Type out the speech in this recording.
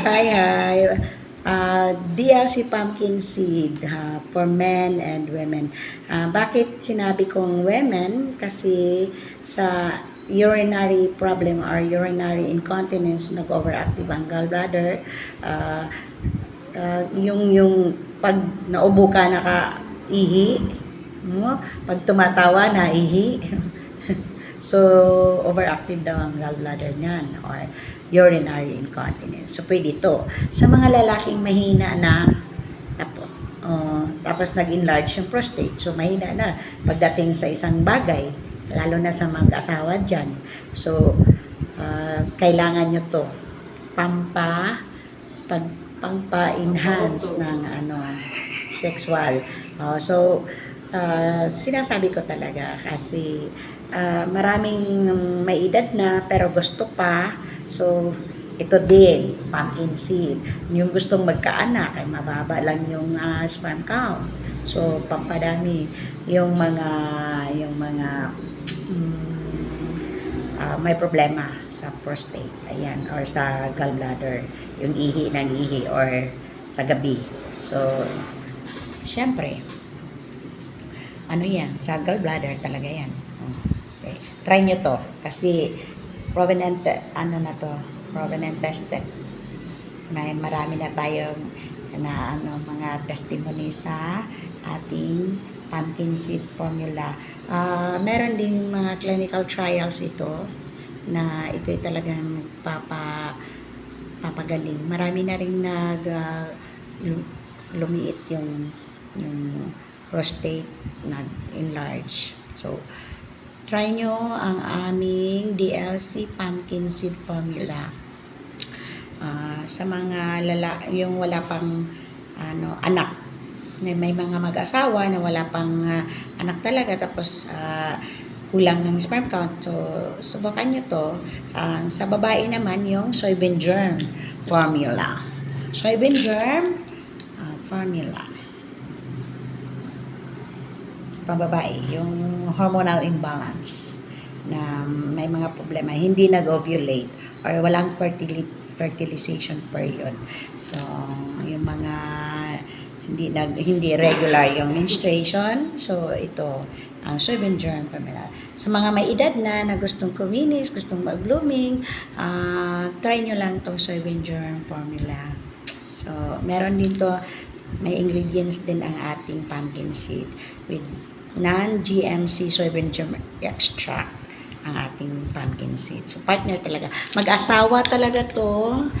Hi. DLC pumpkin seed for men and women. Bakit sinabi kong women? Kasi sa urinary problem or urinary incontinence, nag-overactive ang gallbladder, yung pag naubo ka naka-ihi, no? Pag tumatawa na ihi. So, overactive daw ang gallbladder niyan or urinary incontinence. So, pwede ito. Sa mga lalaking mahina na tapos nag-enlarge yung prostate. So, mahina na pagdating sa isang bagay, lalo na sa mag-asawa dyan. So, kailangan nyo to pampa-enhance ng sexual. Sinasabi ko talaga kasi maraming may edad na pero gusto pa. So, ito din, pumpkin seed. Yung gustong magkaanak ay mababa lang yung sperm count. So, pampadami yung mga may problema sa prostate, ayan, or sa gallbladder, yung ng ihi or sa gabi. So, syempre, yan, sa gallbladder talaga yan. Okay. Try nyo to kasi provenant tested. Marami na tayong mga testimony sa ating pumpkin seed formula. Meron din mga clinical trials ito na ito'y talagang papagaling. Marami na rin lumiit yung prostate, nag-enlarge. So, try nyo ang aming DLC pumpkin seed formula. Sa mga yung wala pang anak, may mga mag-asawa na wala pang anak talaga, tapos kulang ng sperm count. So, subukan nyo to. Sa babae naman, yung soybean germ formula. Soybean germ formula. Pambabae, yung hormonal imbalance na may mga problema, hindi nag-ovulate or walang fertilization period. So, yung mga hindi regular yung menstruation. So, ito ang soybean germ formula. Sa mga may edad na gustong kuminis, gustong mag-blooming, try nyo lang tong soybean germ formula. So, meron din to, may ingredients din ang ating pumpkin seed with non-GMC soybean germ extract ang ating pumpkin seed. So, partner talaga. Mag-asawa talaga to.